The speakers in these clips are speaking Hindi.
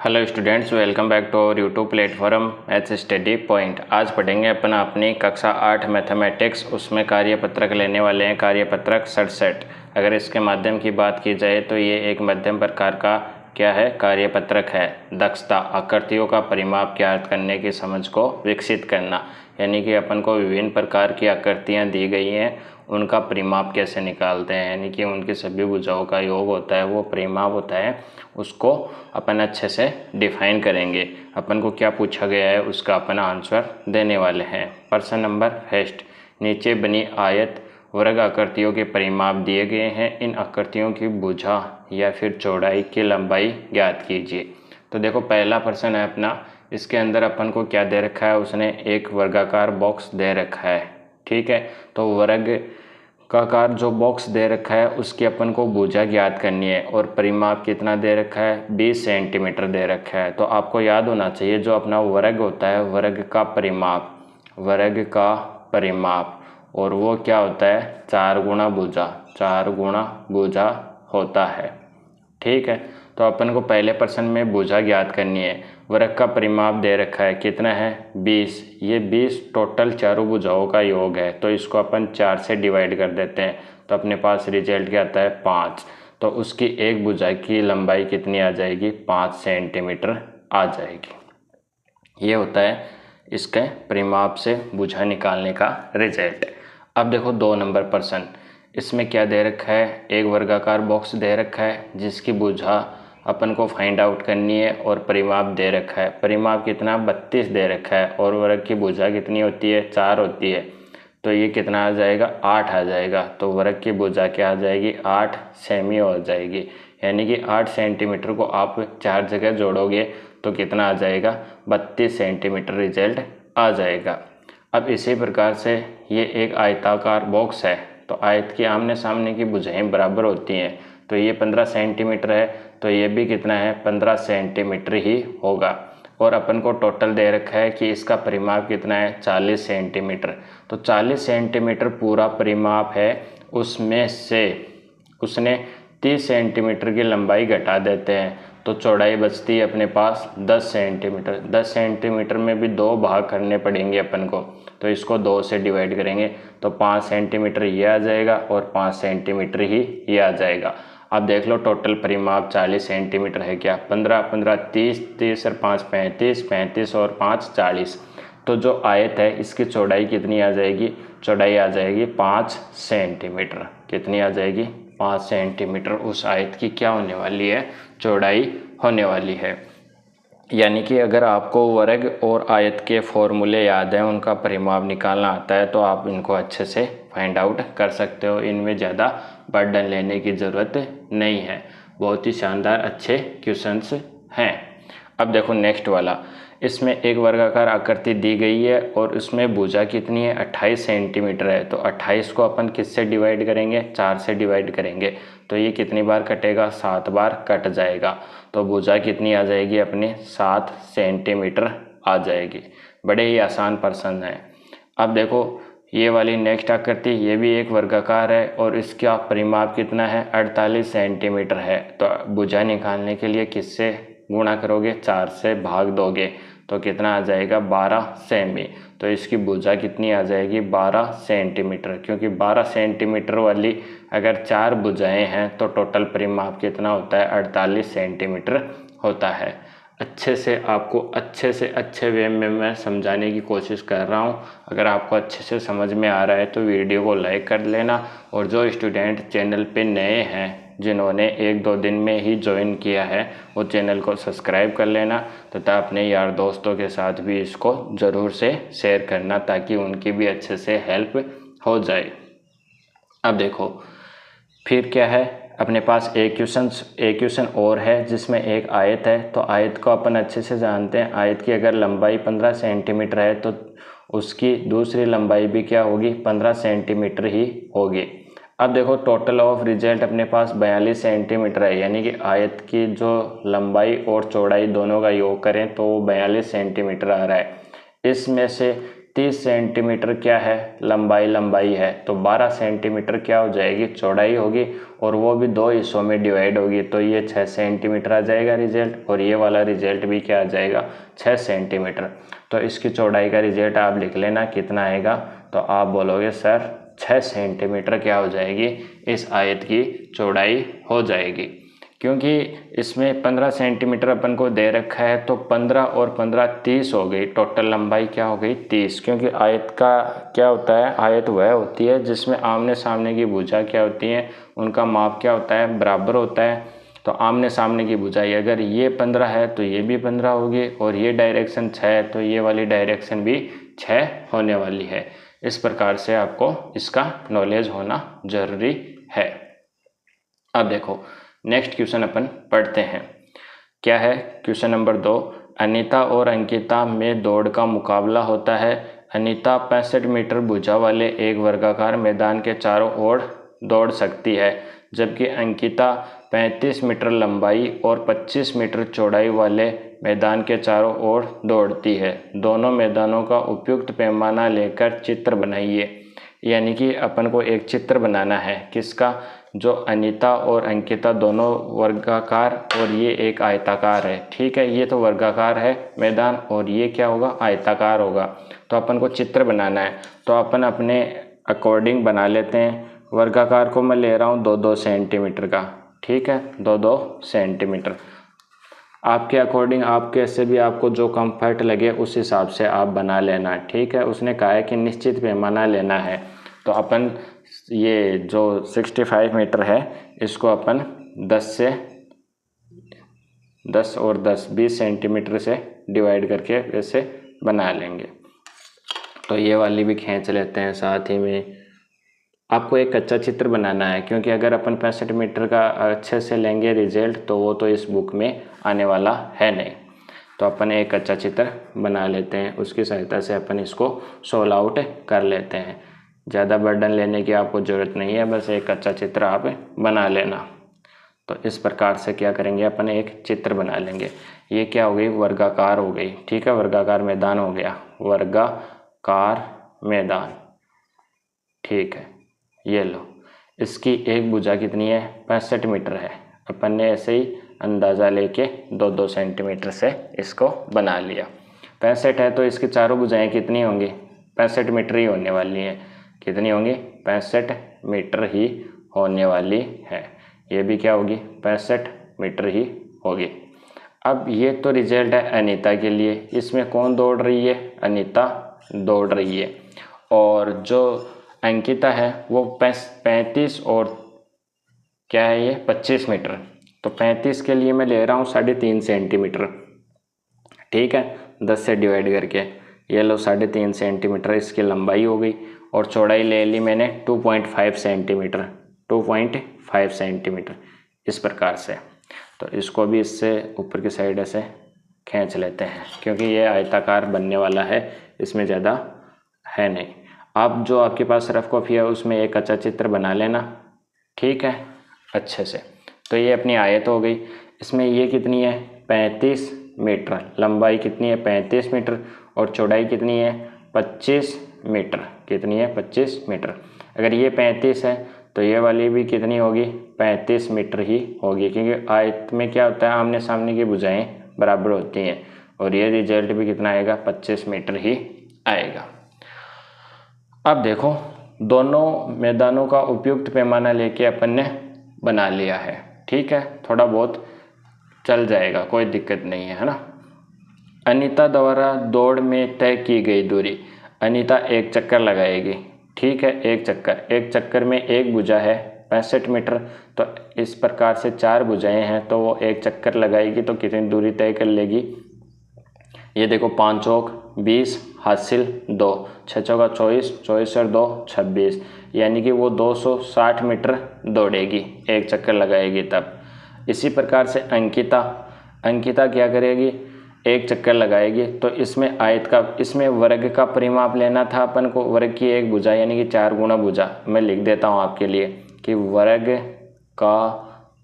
Hello students, welcome back to our YouTube platform maths study point. आज पढ़ेंगे अपनी कक्षा 8 मैथमेटिक्स, उसमें कार्यपत्रक लेने वाले हैं, कार्यपत्रक 67। अगर इसके माध्यम की बात की जाए तो ये एक मध्यम प्रकार का क्या है, कार्यपत्रक है। दक्षता, आकृतियों का परिमाप ज्ञात करने की समझ को विकसित करना, यानी कि अपन को विभिन्न प्रकार की आकृतियाँ दी गई हैं, उनका परिमाप कैसे निकालते हैं, यानी कि उनकी सभी भुजाओं का योग होता है, वो परिमाप होता है, उसको अपन अच्छे से डिफाइन करेंगे। अपन को क्या पूछा गया है उसका अपन आंसर देने वाले हैं। प्रश्न नंबर फर्स्ट, नीचे बनी आयत वर्ग आकृतियों के परिमाप दिए गए हैं, इन आकृतियों की भुजा या फिर चौड़ाई की लंबाई ज्ञात कीजिए। तो देखो पहला प्रश्न है अपना, इसके अंदर अपन को क्या दे रखा है, उसने एक वर्गाकार बॉक्स दे रखा है, ठीक है। तो वर्ग का आकार जो बॉक्स दे रखा है उसकी अपन को भुजा ज्ञात करनी है और परिमाप कितना दे रखा है, 20 सेंटीमीटर दे रखा है। तो आपको याद होना चाहिए जो अपना वर्ग होता है, वर्ग का परिमाप, और वो क्या होता है, 4 गुणा भुजा होता है, ठीक है। तो अपन को पहले प्रश्न में भुजा ज्ञात करनी है। वर्ग का परिमाप दे रखा है, कितना है, 20। ये 20 टोटल चारों भुजाओं का योग है, तो इसको अपन 4 से डिवाइड कर देते हैं, तो अपने पास रिजल्ट क्या आता है, 5। तो उसकी एक भुजा की लंबाई कितनी आ जाएगी, 5 सेंटीमीटर आ जाएगी। ये होता है इसके परिमाप से भुजा निकालने का रिजल्ट। अब देखो 2 नंबर प्रश्न, इसमें क्या दे रखा है, एक वर्गाकार बॉक्स दे रखा है जिसकी भुजा अपन को फाइंड आउट करनी है और परिमाप दे रखा है। परिमाप कितना, 32 दे रखा है, और वर्ग की भुजा कितनी होती है, 4 होती है। तो ये कितना आ जाएगा, 8 आ जाएगा। तो वर्ग की भुजा क्या आ जाएगी, 8 सेमी हो जाएगी, यानी कि 8 सेंटीमीटर को आप 4 जगह जोड़ोगे तो कितना आ जाएगा, 32 सेंटीमीटर रिजल्ट आ जाएगा। अब इसी प्रकार से ये एक आयताकार बॉक्स है, तो आयत की आमने सामने की भुजाएं बराबर होती हैं, तो ये 15 सेंटीमीटर है, तो ये भी कितना है, 15 सेंटीमीटर ही होगा। और अपन को टोटल दे रखा है कि इसका परिमाप कितना है, 40 सेंटीमीटर। तो 40 सेंटीमीटर पूरा परिमाप है, उसमें से उसने 30 सेंटीमीटर की लंबाई घटा देते हैं, तो चौड़ाई बचती है अपने पास 10 सेंटीमीटर। 10 सेंटीमीटर में भी 2 भाग करने पड़ेंगे अपन को, तो इसको 2 से डिवाइड करेंगे तो 5 सेंटीमीटर ये आ जाएगा और 5 सेंटीमीटर ही ये आ जाएगा। अब देख लो टोटल परिमाप 40 सेंटीमीटर है क्या, 15 15 30, 30 और 5 35, 35 और 5 40। तो जो आयत है इसकी चौड़ाई कितनी आ जाएगी, चौड़ाई आ जाएगी 5 सेंटीमीटर। कितनी आ जाएगी, 5 सेंटीमीटर उस आयत की क्या होने वाली है, चौड़ाई होने वाली है। यानी कि अगर आपको वर्ग और आयत के फॉर्मूले याद हैं, उनका परिमाप निकालना आता है, तो आप इनको अच्छे से फाइंड आउट कर सकते हो। इनमें ज़्यादा बर्डन लेने की ज़रूरत नहीं है, बहुत ही शानदार अच्छे क्वेश्चंस हैं। अब देखो नेक्स्ट वाला, इसमें एक वर्गाकार आकृति दी गई है और उसमें भुजा कितनी है, 28 सेंटीमीटर है। तो 28 को अपन किससे डिवाइड करेंगे, 4 से डिवाइड करेंगे, तो ये कितनी बार कटेगा, 7 बार कट जाएगा। तो भुजा कितनी आ जाएगी अपने, 7 सेंटीमीटर आ जाएगी। बड़े ही आसान प्रश्न है। अब देखो ये वाली नेक्स्ट आकृति, ये भी एक वर्गाकार है और इसका परिमाप कितना है, 48 सेंटीमीटर है। तो भुजा निकालने के लिए किससे गुणा करोगे, 4 से भाग दोगे, तो कितना आ जाएगा, 12 सेमी। तो इसकी भुजा कितनी आ जाएगी, 12 सेंटीमीटर, क्योंकि 12 सेंटीमीटर वाली अगर 4 भुजाएं हैं तो टोटल परिमाप कितना होता है, 48 सेंटीमीटर होता है। अच्छे से आपको अच्छे वे में मैं समझाने की कोशिश कर रहा हूँ। अगर आपको अच्छे से समझ में आ रहा है तो वीडियो को लाइक कर लेना, और जो स्टूडेंट चैनल पे नए हैं, जिन्होंने 1-2 दिन में ही ज्वाइन किया है, वो चैनल को सब्सक्राइब कर लेना तथा अपने यार दोस्तों के साथ भी इसको ज़रूर से शेयर करना, ताकि उनकी भी अच्छे से हेल्प हो जाए। अब देखो फिर क्या है, अपने पास एक क्वेश्चन और है जिसमें एक आयत है। तो आयत को अपन अच्छे से जानते हैं, आयत की अगर लंबाई 15 सेंटीमीटर है तो उसकी दूसरी लंबाई भी क्या होगी, 15 सेंटीमीटर ही होगी। अब देखो टोटल ऑफ रिजल्ट अपने पास 42 सेंटीमीटर है, यानी कि आयत की जो लंबाई और चौड़ाई दोनों का योग करें तो वो 42 सेंटीमीटर आ रहा है। इसमें से 30 सेंटीमीटर क्या है, लंबाई है, तो 12 सेंटीमीटर क्या हो जाएगी, चौड़ाई होगी, और वो भी 2 हिस्सों में डिवाइड होगी, तो ये 6 सेंटीमीटर आ जाएगा रिजल्ट, और ये वाला रिजल्ट भी क्या आ जाएगा, 6 सेंटीमीटर। तो इसकी चौड़ाई का रिजल्ट आप लिख लेना कितना आएगा, तो आप बोलोगे सर 6 सेंटीमीटर क्या हो जाएगी, इस आयत की चौड़ाई हो जाएगी। क्योंकि इसमें 15 सेंटीमीटर अपन को दे रखा है, तो 15 और 15 30 हो गई, टोटल लंबाई क्या हो गई, 30। क्योंकि आयत का क्या होता है, आयत वह होती है जिसमें आमने सामने की भुजा क्या होती है, उनका माप क्या होता है, बराबर होता है। तो आमने सामने की भुजाई अगर ये 15 है तो ये भी 15 होगी, और ये डायरेक्शन 6 है तो ये वाली डायरेक्शन भी 6 होने वाली है। इस प्रकार से आपको इसका नॉलेज होना जरूरी है। अब देखो नेक्स्ट क्वेश्चन अपन पढ़ते हैं। क्या है क्वेश्चन नंबर 2, अनीता और अंकिता में दौड़ का मुकाबला होता है। अनीता 65 मीटर भुजा वाले एक वर्गाकार मैदान के चारों ओर दौड़ सकती है, जबकि अंकिता 35 मीटर लंबाई और 25 मीटर चौड़ाई वाले मैदान के चारों ओर दौड़ती है। दोनों मैदानों का उपयुक्त पैमाना लेकर चित्र बनाइए। यानी कि अपन को एक चित्र बनाना है, किसका, जो अनीता और अंकिता दोनों वर्गाकार और ये एक आयताकार है। ठीक है, ये तो वर्गाकार है मैदान और ये क्या होगा, आयताकार होगा। तो अपन को चित्र बनाना है, तो अपन अपने अकॉर्डिंग बना लेते हैं। वर्गाकार को मैं ले रहा हूँ 2-2 सेंटीमीटर का, ठीक है, 2-2 सेंटीमीटर। आपके अकॉर्डिंग आप कैसे भी आपको जो कंफर्ट लगे उस हिसाब से आप बना लेना। ठीक है, उसने कहा है कि निश्चित पैमाना लेना है, तो अपन ये जो 65 मीटर है इसको अपन 10 और 10 20 सेंटीमीटर से डिवाइड करके वैसे बना लेंगे। तो ये वाली भी खींच लेते हैं। साथ ही में आपको एक कच्चा चित्र बनाना है, क्योंकि अगर अपन 65 मीटर का अच्छे से लेंगे रिजल्ट तो वो तो इस बुक में आने वाला है नहीं। तो अपन एक कच्चा चित्र बना लेते हैं, उसकी सहायता से अपन इसको सॉल्व आउट कर लेते हैं। ज़्यादा बर्डन लेने की आपको ज़रूरत नहीं है, बस एक कच्चा चित्र आप बना लेना। तो इस प्रकार से क्या करेंगे, अपन एक चित्र बना लेंगे। ये क्या हो गई, वर्गाकार हो गई। ठीक है, वर्गाकार मैदान हो गया, वर्गाकार मैदान। ठीक है, ये लो, इसकी एक भुजा कितनी है, 65 मीटर है। अपन ने ऐसे ही अंदाज़ा लेके 2-2 सेंटीमीटर से इसको बना लिया। 65 है तो इसकी चारों भुजाएं कितनी होंगी, 65 मीटर ही होने वाली हैं। कितनी होंगी, 65 मीटर ही होने वाली है। ये भी क्या होगी, 65 मीटर ही होगी। अब ये तो रिजल्ट है अनीता के लिए। इसमें कौन दौड़ रही है, अनीता दौड़ रही है। और जो अंकिता है वो 35 और क्या है ये 25 मीटर। तो 35 के लिए मैं ले रहा हूँ 3.5 सेंटीमीटर। ठीक है, 10 से डिवाइड करके ये लो 3.5 सेंटीमीटर इसकी लंबाई हो गई, और चौड़ाई ले ली मैंने 2.5 सेंटीमीटर, 2.5 सेंटीमीटर इस प्रकार से। तो इसको भी इससे ऊपर की साइड से खींच लेते हैं, क्योंकि ये आयताकार बनने वाला है, इसमें ज़्यादा है नहीं। आप जो आपके पास रफ कॉपी है उसमें एक अच्छा चित्र बना लेना। ठीक है, अच्छे से। तो ये अपनी आयत हो गई। इसमें ये कितनी है, 35 मीटर, लंबाई कितनी है 35 मीटर, और चौड़ाई कितनी है 25 मीटर। कितनी है 25 मीटर। अगर ये 35 है तो ये वाली भी कितनी होगी, 35 मीटर ही होगी, क्योंकि आयत में क्या होता है, आमने सामने की भुजाएं बराबर होती हैं, और ये रिजल्ट भी कितना आएगा, 25 मीटर ही आएगा। अब देखो, दोनों मैदानों का उपयुक्त पैमाना लेके अपन ने बना लिया है। ठीक है, थोड़ा बहुत चल जाएगा, कोई दिक्कत नहीं है, है ना। अनीता द्वारा दौड़ में तय की गई दूरी, अनीता एक चक्कर लगाएगी। ठीक है, एक चक्कर में एक भुजा है 65 मीटर, तो इस प्रकार से 4 भुजाएं हैं, तो वो एक चक्कर लगाएगी तो कितनी दूरी तय कर लेगी। ये देखो 5 चौक 20 हासिल 2, 6 चौका 24, 24 और 2 26, यानी कि वो 260 मीटर दौड़ेगी, एक चक्कर लगाएगी तब। इसी प्रकार से अंकिता क्या करेगी, एक चक्कर लगाएगी। तो इसमें आयत का, इसमें वर्ग का परिमाप लेना था अपन को, वर्ग की एक भुजा यानी कि 4 गुना भुजा। मैं लिख देता हूँ आपके लिए कि वर्ग का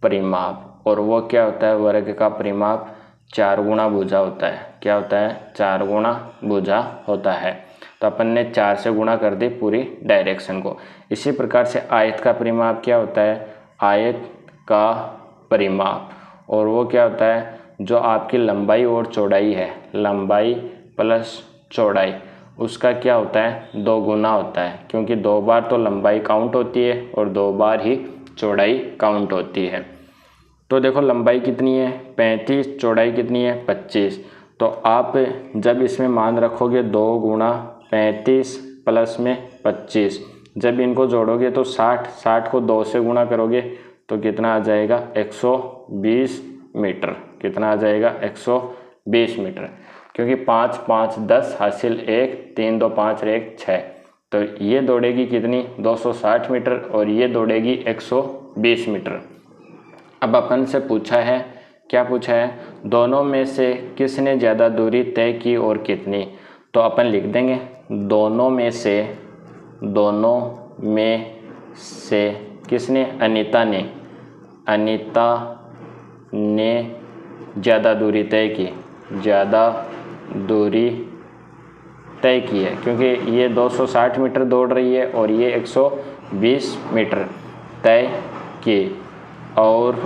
परिमाप, और वो क्या होता है, वर्ग का परिमाप 4 गुना भुजा होता है। क्या होता है, 4 गुना भुजा होता है। तो अपन ने 4 से गुणा कर दी पूरी डायरेक्शन को। इसी प्रकार से आयत का परिमाप क्या होता है, आयत का परिमाप, और वो क्या होता है, जो आपकी लंबाई और चौड़ाई है, लंबाई प्लस चौड़ाई, उसका क्या होता है, 2 गुना होता है, क्योंकि 2 बार तो लंबाई काउंट होती है और 2 बार ही चौड़ाई काउंट होती है। तो देखो लंबाई कितनी है 35, चौड़ाई कितनी है 25। तो आप जब इसमें मान रखोगे 2 गुणा 35 प्लस में 25, जब इनको जोड़ोगे तो 60, 60 को 2 से गुणा करोगे तो कितना आ जाएगा 120 मीटर। कितना आ जाएगा 120 मीटर, क्योंकि 5 5 10 हासिल 1, 3 2 5 1 6। तो ये दौड़ेगी कितनी 260 मीटर और ये दौड़ेगी 120 मीटर। अब अपन से पूछा है, क्या पूछा है, दोनों में से किसने ज़्यादा दूरी तय की और कितनी। तो अपन लिख देंगे दोनों में से किसने, अनीता ने ज़्यादा दूरी तय की, ज़्यादा दूरी तय की है, क्योंकि ये 260 मीटर दौड़ रही है और ये 120 मीटर तय की। और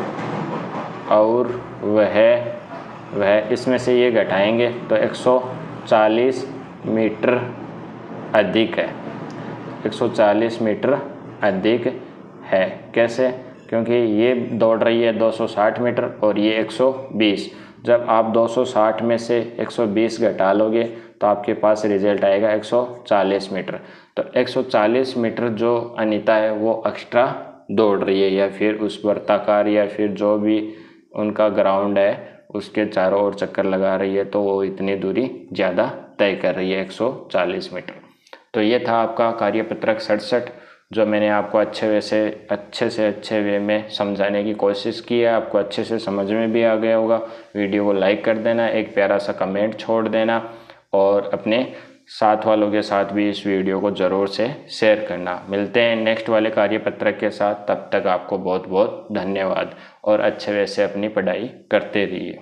वह इसमें से ये घटाएंगे तो 140 मीटर अधिक है, 140 मीटर अधिक है। कैसे, क्योंकि ये दौड़ रही है 260 मीटर और ये 120। जब आप 260 में से 120 घटा लोगे तो आपके पास रिजल्ट आएगा 140 मीटर। तो 140 मीटर जो अनीता है वो एक्स्ट्रा दौड़ रही है, या फिर उस वर्ताकार या फिर जो भी उनका ग्राउंड है उसके चारों ओर चक्कर लगा रही है, तो वो इतनी दूरी ज़्यादा तय कर रही है 140 मीटर। तो ये था आपका कार्यपत्रक 67, जो मैंने आपको अच्छे से अच्छे वे में समझाने की कोशिश की है। आपको अच्छे से समझ में भी आ गया होगा। वीडियो को लाइक कर देना, एक प्यारा सा कमेंट छोड़ देना और अपने साथ वालों के साथ भी इस वीडियो को ज़रूर से शेयर करना। मिलते हैं नेक्स्ट वाले कार्यपत्रक के साथ, तब तक आपको बहुत बहुत धन्यवाद और अच्छे से अपनी पढ़ाई करते रहिए।